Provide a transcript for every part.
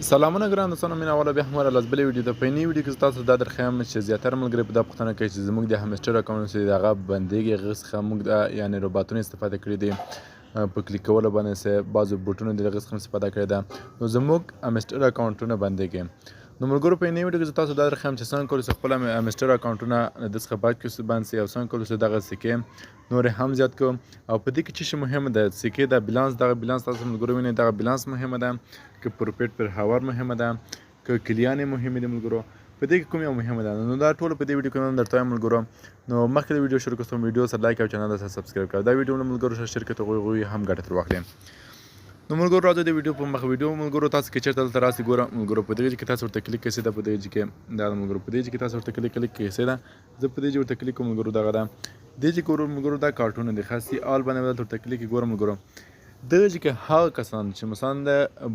سلامونه ګران دوستانو، مینه اوله بیا هم راغلاست بلې ویډیو ته. په یوې ویډیو کې زه تاسو دا درښیم چې زیاتره ملګري په دا پوښتنه کوي چې زموږ د همسټر اکاونټ چې د هغه بندېږي، هغه څخه موږ یعنې روباتونه استفاده کړي دي په کلیک کولو باندې چې بعضو بوټونو د هغې څخه استفاده کړې ده، نو زموږ همسټر اکاونټونه بندېږي. نو ملګرو په یوې ویډیو کې زه تاسو دا درښیم چې څنګه کولی شو خپل همسټر اکاونټونه د څخه بند شي او څنګه کولی شو دغه سکې نورې هم زیات کړو. او په دې کې څه شی مهمه ده، سکې د بیلانس، دغه بیلانس تاسو ملګرو وینئ، دغه بیلانس مهمه ده، که پروفیټ پر هاور مهمه ده، که کلیانې مهمې دي ملګرو، په دې کې کوم یو مهمه ده. نو دا ټول په دې ویډیو کې نن درته وایم ملګرو. نو مخکې د ویډیو شروع کوم ویډیو سره لایک او چینل ته سبسکرایب کړه. دا ویډیو له ملګرو سره شیر کړئ ته غوي هم ګټه تر واخلئ. نو ملګرو راځو د ویډیو په مخ ویډیو ملګرو تاسو کې چیرته دلته راسئ ګوره ملګرو په دې کې تاسو ورته کلیک کړئ دا په دې کې دا ملګرو په دې کې تاسو ورته کلیک کړئ دا زه په دې ورته کلیک کوم ملګرو دغه دا دې چې ګورو ملګرو دا کارټون دي خاصي آل باندې ورته کلیک ګورم ملګرو دغه چې هغه کسان چې مثلا د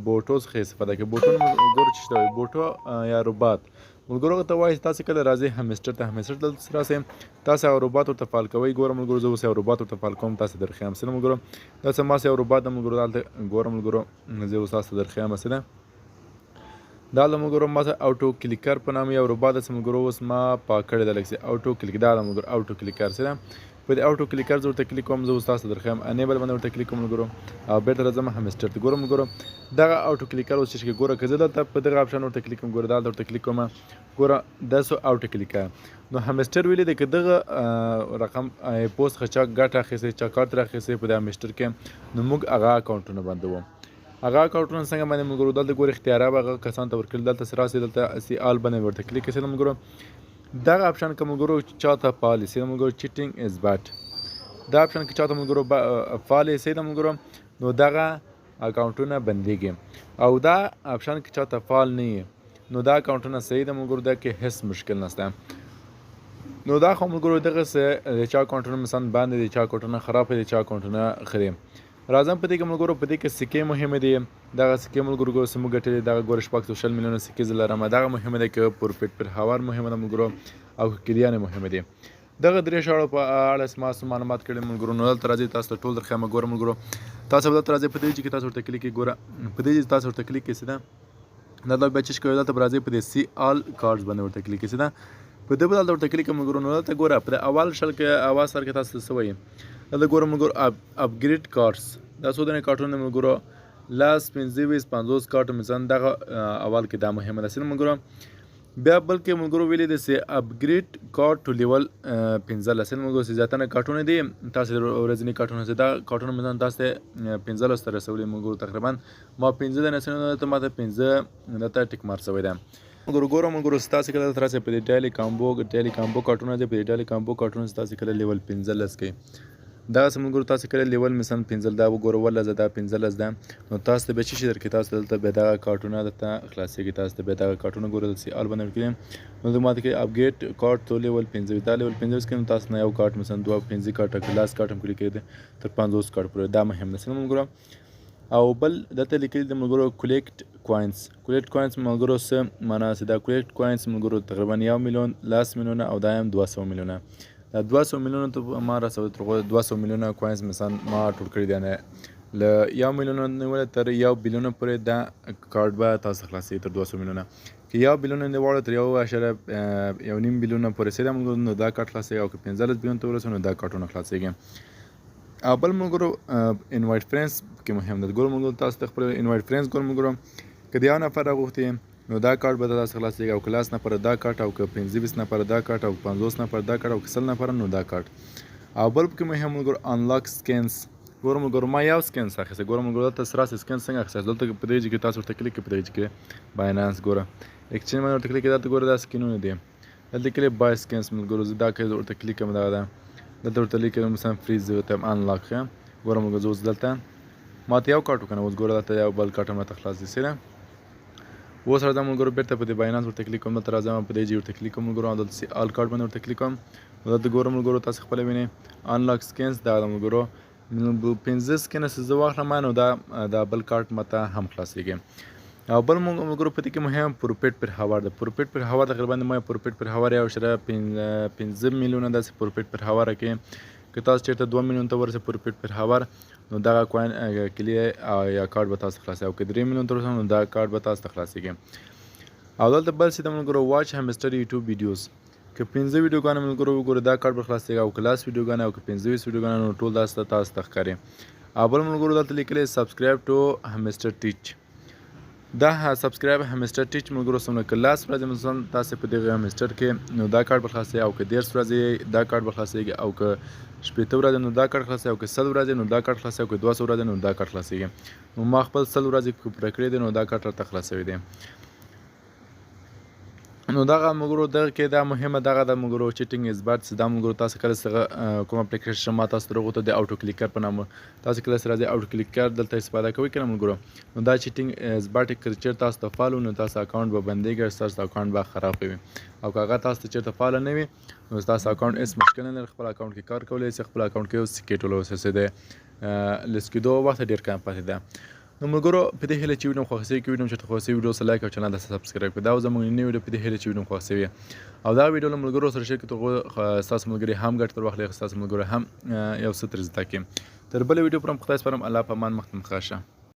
بوټو څخه استفاده کوي بوټو ملګرو چې شته بوټو یا روبات ملګرو ته وایي تاسو کله راځي همسټر ته دلته راسئ تاسو او روبات ورته فعال کوئ ګورم ملګرو زه اوس یو روبات ورته فعال کوم تاسو درخیم سره ملګرو دا څه ما یو روبات د ملګرو دلته ګورم ملګرو زه اوس تاسو درخیم سره دا د ملګرو ما اوټو کلیکر په نامه یو روبات د ملګرو اوس ما پاک کړی د لکسي اوټو کلیک دا د ملګرو اوټو کلیکر سره په دې اوټو کلیکر زه ورته کلیک کوم زه اوس تاسو درخیم انیبل باندې ورته کلیک کوم ملګرو او بیرته راځم همسټر ته ګورم ملګرو دغه اوټو کلیکر اوس چې ګوره که زه دلته په دغه اپشن ورته کلیک کوم ګوره دلته ورته کلیک کوم ګوره دا سو اوټو کلیکر نو همسټر ویلې دی که دغه رقم پوسټ څخه چا ګټه اخیستې چا کارت راخیستې په دې همسټر کې نو موږ هغه اکاونټونه بندوو هغه اکاونټونه څنګه باندې ملګرو دلته ګورئ اختیارات به هغه کسانو ته ورکړي دلته سره راسئ دلته سی آل باندې ورته کلیک کړئ ملګرو دغه اپشن که ملګرو چاته پالیسي ملګرو چیټینګ از بیډ دا اپشن که چاته ملګرو فعال یې د ملګرو نو دغه اکاونټونه بندېږي او دا اپشن که چاته فعال نه وي نو دا اکاونټونه صحیح ده ملګرو دا کې هیڅ مشکل نشته نو دا خو ملګرو دغسې د چا اکاونټونه مثلا باندې دي چا اکاونټونه خراب دي چا اکاونټونه ښه دي راځم په دې کې ملګرو په دې کې سکې مهمې دي دغه سکې ملګرو ګوره موږ ګټلې دغه ګوره شپږ سوشل میلیونه سکې زه لرم دغه مهمه ده که پروفیټ پر هاور مهمه ده ملګرو او کلیانې مهمه دي دغه درې شاړو په اړه ما معلومات کړي ملګرو نو دلته راځئ تاسو ته ټول درخیمه ګوره ملګرو تاسو به دلته راځئ په دې چې تاسو ورته کلیک کړئ ګوره په دې چې تاسو ورته کلیک کړئ دا دلته بیا چې کوئ دلته به راځئ په دې سی آل کارډز باندې ورته کلیک کړئ دا په دې به دلته ورته کلیک کړئ ملګرو نو دلته ګوره په اول شل کې اواز سره کې تاسو څه وایي دلته ګوره ملګرو اپګریډ کارډز دا څو دنې کارټونه ملګرو لاس 25 کارټ مثلا دغه اول کې دا مهمه ده سره ملګرو بیا بلکې ملګرو ویلي دي چې اپګریډ کارټ ټو لیول 15 ملګرو چې زیاتره کارټونه دي تاسو ورځنی کارټونه چې دا کارټونه مثلا تاسو 15 ته رسولي ملګرو تقریبا ما 15 د نسنه ته ماته 15 دته ټیک مار شوی ده ملګرو تاسو کله ترڅه په ډیلی کامبو کارټونه دي په ډیلی کامبو کارټونه تاسو کله لیول 15 لسکي دا ملګرو تاسو کله لیول مثلا 15 دا وګورئ ولا زه دا 15 ده نو تاسو ته به څه شي درکې تاسو دلته به دغه کارټونه درته خلاصېږي تاسو ته به دغه کارټونه ګورئ دلته آل باندې ورکړئ نو د ماته کې اپګریډ کارټ تو لیول 15 دا لیول 15 کې تاسو نه یو کارټ مثلا 2 کارټ کلاس کارټ هم کړی کېده تر 50 کارټ پورې دا مهم ده ملګرو او بل دلته لیکلي د ملګرو کولیکټ کوینز ملګرو څه معنا چې دا کولیکټ کوینز ملګرو تقریبا 1 میلیون لاس میلیونه او دا هم 200 میلیونه دا 200 میلیونه ته ما راسوي تر 200 میلیونه کوینز مثلا ما ټول کړي دي نه ل 1 میلیون نیول تر 1 بلیون پورې دا کارت به تاسو خلاصي تر 200 میلیونه که 1 بلیون نه وړه تر 1.1 بلیون پورې سره موږ نو دا کارت خلاصي او که 15 بلیون ته ورسونه دا کارتونه خلاصيږي او بل موږ انوایټ فرینډز کې مهم ده ګور موږ تاسو خپل انوایټ فرینډز ګور موږ کدی یو نفر غوښتي نو دا کارت به تاسو خلاصيږي او کلاس نفر دا کارت او که 25 نفر دا کارت او 50 نفر دا کارت او 100 نفر نو دا کارت او بل کې مهم موږ انلاک سکینز ګور موږ ما یو سکین اخیسته ګور موږ تاسو سره سکین څنګه اخیسته دلته په دې کې تاسو ورته کلیک په دې کې باینانس ګور ایکسچینج باندې ورته کلیک دا ګور دا سکینونه دي دلته کې بای سکینز موږ دا کې ورته کلیک کوم دا دلته ورته لیکل مثلا فریز ته انلاک ګور موږ زوز دلته ماته یو کارت کنه اوس ګور دلته یو بل کارت ماته خلاص دي سره اوس راځم ملګرو بیرته په دې باینانس ورته کلیک کوم دلته راځم په دې جی ورته کلیک کوم ملګرو دلته سی آل کارت باندې ورته کلیک کوم دلته ګورم ملګرو تاسو خپل وینئ انلاک سکینز دا ملګرو 15 سکینز زه واخلم نو دا بل کارت ماته هم خلاصيږي او بل ملګرو په دې کې مهم پروفیټ پر هاور ده پروفیټ پر هاور تقریبا ما پروفیټ پر هاور یو شره 15 میلیونه داسې پروفیټ پر هاور کې که تاسو چېرته 2 میلیون ته ورسئ پر هاور نو دغه کوین کلی یا کارت به تاسو ته خلاصوي او که 3 میلیون ته ورسئ نو دغه کارت به تاسو ته خلاصیږي او دلته بل څه د ملګرو واچ همستر یوټیوب ویډیوز که 15 ویډیوګانې ملګرو وګورئ دا کارت به خلاصیږي او که لاس ویډیوګانې او که 25 ویډیوګانې نو ټول دا تاسو ته ښکاري او بل ملګرو دلته لیکلی سبسکرایب ټو همستر ټیچ دا سبسکرایب همستر ټیچ ملګرو څومره که لاس ورځې مثلا تاسې په دغه همستر کې نو دا کارت به خلاصوي او که 10 ورځې دا کارت به خلاصیږي او که 80 ورځې نو دا کارت خلاصوي او که 100 ورځې نو دا کارت خلاصوي او که 200 ورځې نو دا کارت خلاصیږي نو ما خپل 100 ورځې پوره کړی دی نو دا کارت راته خلاصوي دی نو دغه ملګرو دغه کې دا مهمه دغه د ملګرو چیټینګ اثبات چې دا ملګرو تاسو کله څنګه کوم اپلیکیشن ما تاسو ته راغوته د اوټو کلیکر په نامه تاسو کله سره راځي اوټو کلیکر دلته استفاده کوئ کنه ملګرو نو دا چیټینګ اثبات کړئ چې تاسو ته فالو نو تاسو اکاونټ به بندېږي تاسو اکاونټ به خراب وي او که هغه تاسو ته چېرته فالو نه وي نو تاسو اکاونټ هېڅ مشکل نه لري خپل اکاونټ کې کار کولی شئ خپل اکاونټ کې اوس سکیټ ولوسئ د لیست کېدو وخت ډېر کم پاتې ده نو ملګرو په دې هیله چې ویډیو خوښ شوي که ویډیو چېرته خوښ شوي ویډیو سره لایک او چینل ته سبسکرایب کړئ دا زموږ نوې ویډیو په دې هیله چې ویډیو خوښ شوي او دا ویډیو له ملګرو سره شیر کړئ ستاسو ملګري هم ګټه تر واخلي ستاسو ملګري هم یو څه ترې زده کړي تر بلې ویډیو پورې په خدای سپارم الله په امان مخ ته مخه شه